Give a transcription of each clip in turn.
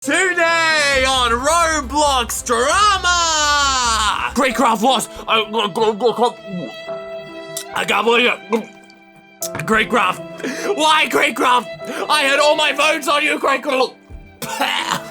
Today on Roblox drama! Greatcraft lost! I can't believe it! Greatcraft! Why, Greatcraft? I had all my votes on you, Greatcraft!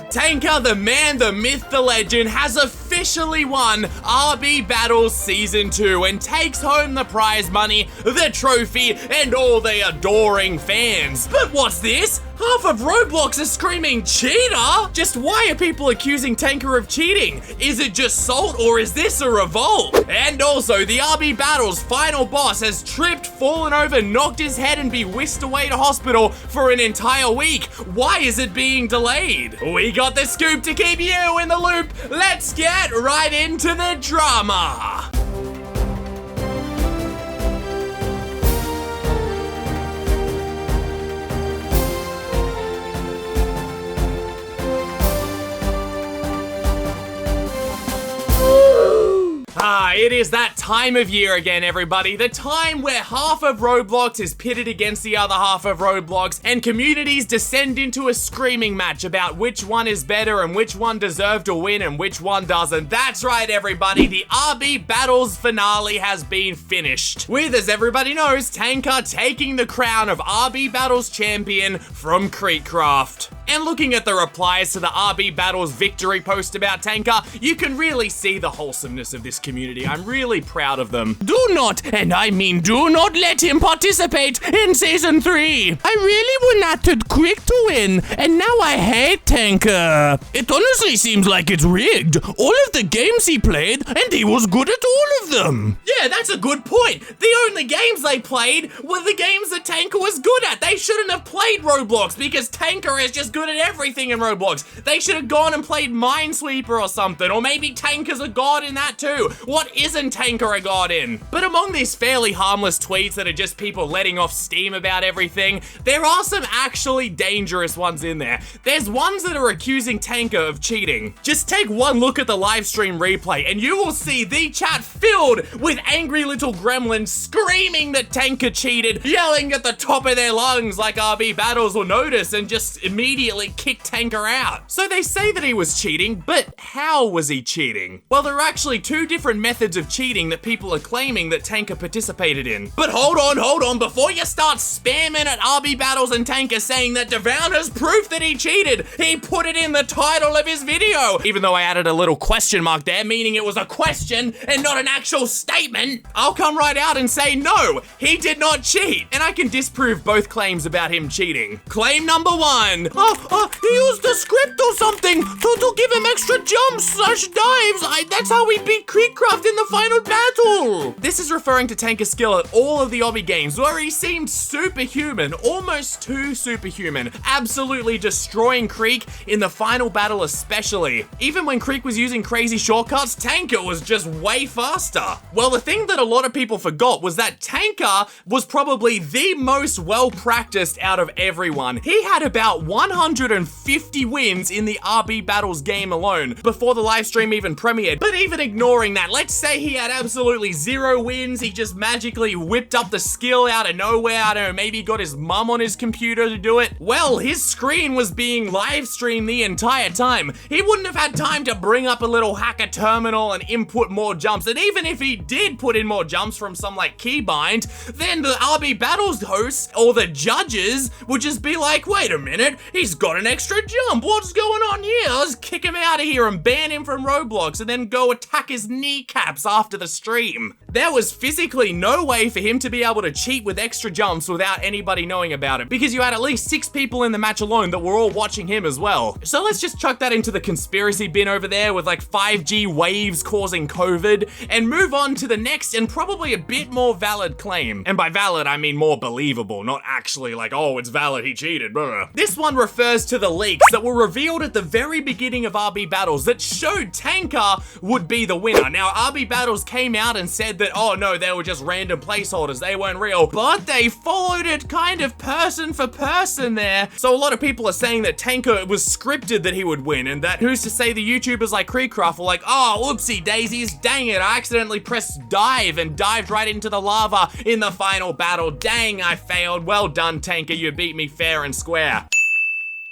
Tanqr, the man, the myth, the legend, has officially won RBbattles Season 2 and takes home the prize money, the trophy, and all the adoring fans. But what's this? Half of Roblox is screaming cheater? Just why are people accusing Tanqr of cheating? Is it just salt or is this a revolt? And also, the RBbattles final boss has tripped, fallen over, knocked his head and be whisked away to hospital for an entire week. Why is it being delayed? We got the scoop to keep you in the loop. Let's get right into the drama. It is that time of year again, everybody. The time where half of Roblox is pitted against the other half of Roblox, and communities descend into a screaming match about which one is better and which one deserved to win and which one doesn't. That's right, everybody. The RBbattles finale has been finished, with, as everybody knows, Tanqr taking the crown of RBbattles champion from Creekcraft. And looking at the replies to the RBbattles victory post about Tanqr, you can really see the wholesomeness of this community. I'm really proud of them. Do not, and I mean do not let him participate in Season 3. I really wanted Quick to win, and now I hate Tanqr. It honestly seems like it's rigged. All of the games he played, and he was good at all of them. Yeah, that's a good point. The only games they played were the games that Tanqr was good at. They shouldn't have played Roblox because Tanqr is just good at everything in Roblox. They should have gone and played Minesweeper or something, or maybe Tanqr's a god in that too. What isn't Tanqr a god in? But among these fairly harmless tweets that are just people letting off steam about everything, there are some actually dangerous ones in there. There's ones that are accusing Tanqr of cheating. Just take one look at the live stream replay and you will see the chat filled with angry little gremlins screaming that Tanqr cheated, yelling at the top of their lungs like RBbattles will notice and just immediately kick Tanqr out. So they say that he was cheating, but how was he cheating? Well, there are actually two different methods of cheating that people are claiming that Tanqr participated in. But hold on, before you start spamming at RBbattles and Tanqr saying that Devown has proof that he cheated, he put it in the title of his video. Even though I added a little question mark there, meaning it was a question and not an actual statement, I'll come right out and say no, he did not cheat. And I can disprove both claims about him cheating. Claim number one. He used the script or something to give him extra jumps / dives. That's how we beat Creekcraft in the final battle. This is referring to Tanqr's skill at all of the obby games where he seemed superhuman, almost too superhuman, absolutely destroying Creek in the final battle especially. Even when Creek was using crazy shortcuts, Tanqr was just way faster. Well, the thing that a lot of people forgot was that Tanqr was probably the most well-practiced out of everyone. He had about 150 wins in the RBbattles game alone before the live stream even premiered. But even ignoring that, let's say he had absolutely 0 wins, he just magically whipped up the skill out of nowhere, I don't know, maybe got his mum on his computer to do it. Well, his screen was being live streamed the entire time. He wouldn't have had time to bring up a little hacker terminal and input more jumps. And even if he did put in more jumps from some like keybind, then the RBbattles hosts or the judges would just be like, wait a minute, he's got an extra jump. What's going on here? Let's kick him out of here and ban him from Roblox and then go attack his kneecaps after the stream. There was physically no way for him to be able to cheat with extra jumps without anybody knowing about it because you had at least 6 people in the match alone that were all watching him as well. So let's just chuck that into the conspiracy bin over there with like 5G waves causing COVID and move on to the next and probably a bit more valid claim. And by valid, I mean more believable, not actually like, oh, it's valid, he cheated. Blah. This one refers to the leaks that were revealed at the very beginning of RBbattles that showed Tanqr would be the winner. Now, RBbattles came out and said that, oh no, they were just random placeholders, they weren't real, but they followed it kind of person for person there. So a lot of people are saying that Tanqr was scripted that he would win, and that who's to say the YouTubers like Creekcraft were like, oh, whoopsie daisies, dang it, I accidentally pressed dive and dived right into the lava in the final battle. Dang, I failed. Well done, Tanqr, you beat me fair and square.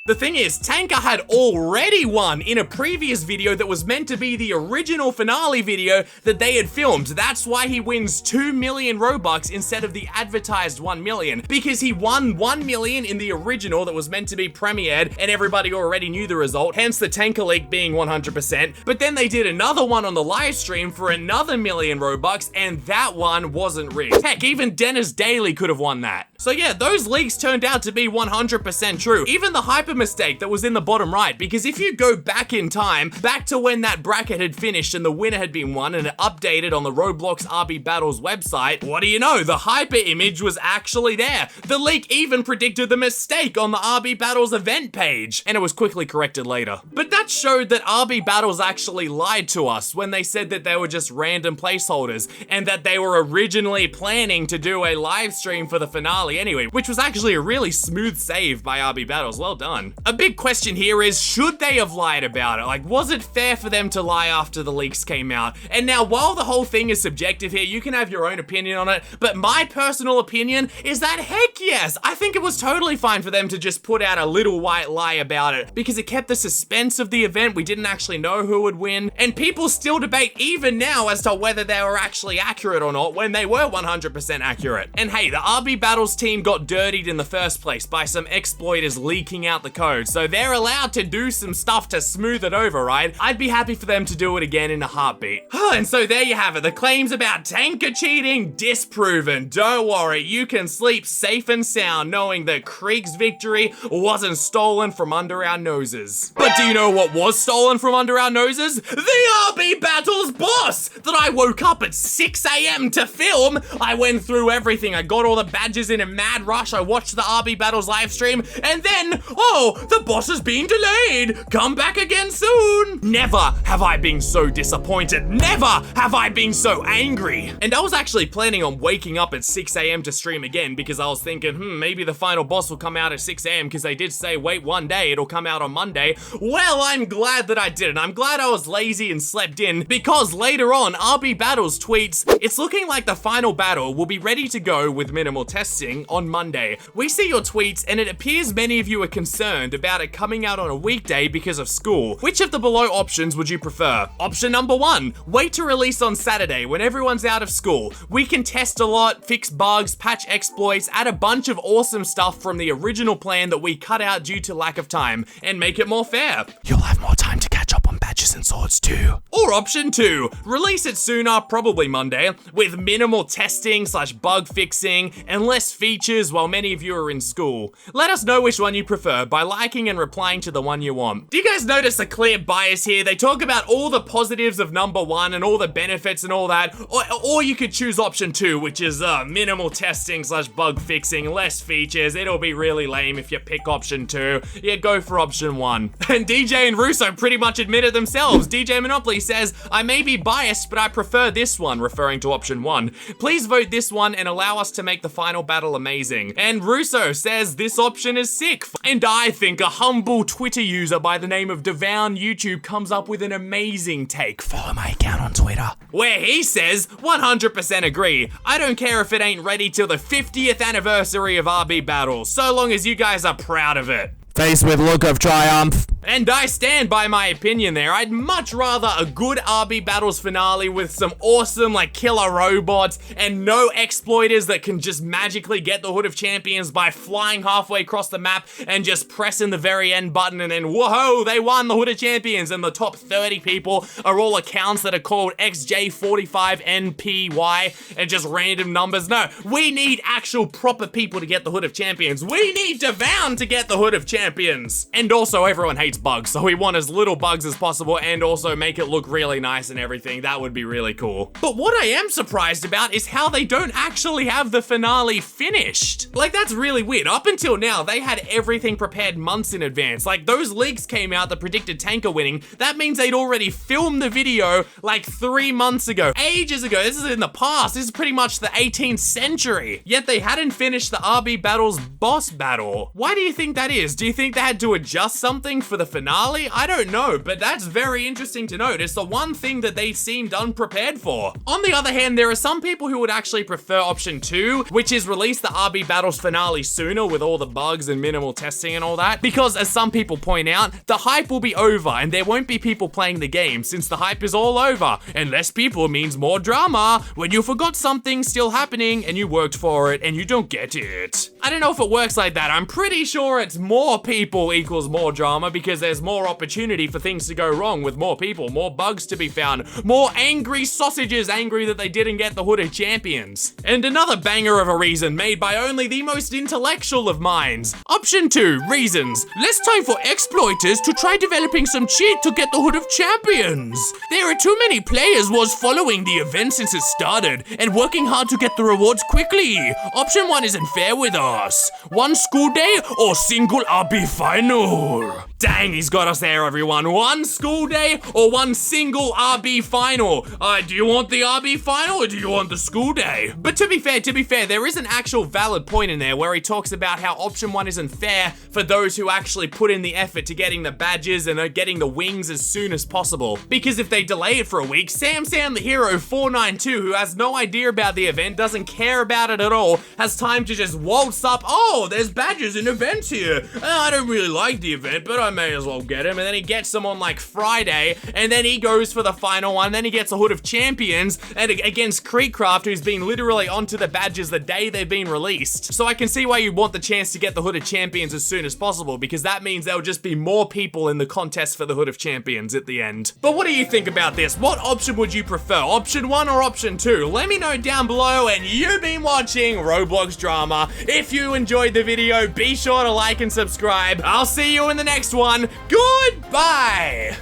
The thing is, Tanqr had already won in a previous video that was meant to be the original finale video that they had filmed. That's why he wins 2 million Robux instead of the advertised 1 million, because he won 1 million in the original that was meant to be premiered and everybody already knew the result, hence the Tanqr leak being 100%. But then they did another one on the live stream for another million Robux, and that one wasn't rigged. Heck, even Dennis Daly could have won that. So yeah, those leaks turned out to be 100% true. Even the hyper mistake that was in the bottom right, because if you go back in time, back to when that bracket had finished and the winner had been won and it updated on the Roblox RBbattles website, what do you know? The hyper image was actually there. The leak even predicted the mistake on the RBbattles event page, and it was quickly corrected later. But that showed that RBbattles actually lied to us when they said that they were just random placeholders and that they were originally planning to do a live stream for the finale anyway, which was actually a really smooth save by RBbattles. Well done. A big question here is, should they have lied about it? Like, was it fair for them to lie after the leaks came out? And now, while the whole thing is subjective here, you can have your own opinion on it, but my personal opinion is that heck yes, I think it was totally fine for them to just put out a little white lie about it, because it kept the suspense of the event. We didn't actually know who would win, and people still debate even now as to whether they were actually accurate or not when they were 100% accurate. And hey, the RBbattles team got dirtied in the first place by some exploiters leaking out the code, so they're allowed to do some stuff to smooth it over, right? I'd be happy for them to do it again in a heartbeat. And so there you have it. The claims about Tanqr cheating disproven. Don't worry, you can sleep safe and sound knowing that Creek's victory wasn't stolen from under our noses. But do you know what was stolen from under our noses? The RBbattles boss that I woke up at 6 AM to film. I went through everything. I got all the badges in a mad rush. I watched the RBbattles live stream, and then, oh, the boss has been delayed. Come back again soon. Never have I been so disappointed. Never have I been so angry. And I was actually planning on waking up at 6 AM to stream again, because I was thinking, maybe the final boss will come out at 6 AM, because they did say, wait one day, it'll come out on Monday. Well, I'm glad that I didn't. I'm glad I was lazy and slept in, because later on, RBbattles tweets, it's looking like the final battle will be ready to go with minimal testing on Monday. We see your tweets, and it appears many of you are concerned about it coming out on a weekday because of school. Which of the below options would you prefer? Option number 1, wait to release on Saturday when everyone's out of school. We can test a lot, fix bugs, patch exploits, add a bunch of awesome stuff from the original plan that we cut out due to lack of time, and make it more fair. You'll have more time to catch up on badges and swords too. Or option 2, release it sooner, probably Monday, with minimal testing / bug fixing and less features while many of you are in school. Let us know which one you prefer by liking and replying to the one you want. Do you guys notice a clear bias here? They talk about all the positives of number 1 and all the benefits and all that, or you could choose option 2, which is minimal testing / bug fixing, less features. It'll be really lame if you pick option 2. Yeah, go for option 1. And DJ and Russo pretty much admitted themselves. DJ Monopoly says, I may be biased, but I prefer this one, referring to option 1. Please vote this one and allow us to make the final battle amazing. And Russo says this option is sick. And I think a humble Twitter user by the name of Devown YouTube comes up with an amazing take. Follow my account on Twitter. Where he says, 100% agree. I don't care if it ain't ready till the 50th anniversary of RBbattles, so long as you guys are proud of it. Face with look of triumph. And I stand by my opinion there. I'd much rather a good RBbattles finale with some awesome, killer robots and no exploiters that can just magically get the Hood of Champions by flying halfway across the map and just pressing the very end button and then, whoa, they won the Hood of Champions, and the top 30 people are all accounts that are called XJ45NPY and just random numbers. No, we need actual proper people to get the Hood of Champions. We need Devown to get the Hood of Champions. And also, everyone hates bugs, so we want as little bugs as possible and also make it look really nice and everything. That would be really cool. But what I am surprised about is how they don't actually have the finale finished. That's really weird. Up until now, they had everything prepared months in advance. Those leaks came out that predicted Tanqr winning. That means they'd already filmed the video 3 months ago. Ages ago. This is in the past. This is pretty much the 18th century. Yet they hadn't finished the RBbattles boss battle. Why do you think that is? Do you think they had to adjust something for the finale? I don't know, but that's very interesting to note. It's the one thing that they seemed unprepared for. On the other hand, there are some people who would actually prefer option 2, which is release the RBbattles finale sooner with all the bugs and minimal testing and all that, because as some people point out, the hype will be over and there won't be people playing the game since the hype is all over, and less people means more drama when you forgot something still happening and you worked for it and you don't get it. I don't know if it works like that. I'm pretty sure it's more people equals more drama because there's more opportunity for things to go wrong with more people, more bugs to be found, more angry sausages angry that they didn't get the Hood of Champions. And another banger of a reason made by only the most intellectual of minds. Option 2, reasons. Less time for exploiters to try developing some cheat to get the Hood of Champions. There are too many players was following the event since it started and working hard to get the rewards quickly. Option 1 isn't fair with us. One school day or single RB final. Dang, he's got us there, everyone. One school day or one single RB final. Do you want the RB final or do you want the school day? But to be fair, there is an actual valid point in there where he talks about how option 1 isn't fair for those who actually put in the effort to getting the badges and are getting the wings as soon as possible. Because if they delay it for a week, Sam the Hero 492, who has no idea about the event, doesn't care about it at all, has time to just waltz up. Oh, there's badges and events here. I don't really like the event, but I may as well get him. And then he gets them on like Friday, and then he goes for the final one. Then he gets a Hood of Champions and against Creekcraft, who's been literally onto the badges the day they've been released. So I can see why you want the chance to get the Hood of Champions as soon as possible, because that means there'll just be more people in the contest for the Hood of Champions at the end. But what do you think about this? What option would you prefer? Option 1 or option 2? Let me know down below. And you've been watching Roblox Drama. If you enjoyed the video, be sure to like and subscribe. I'll see you in the next one. Goodbye!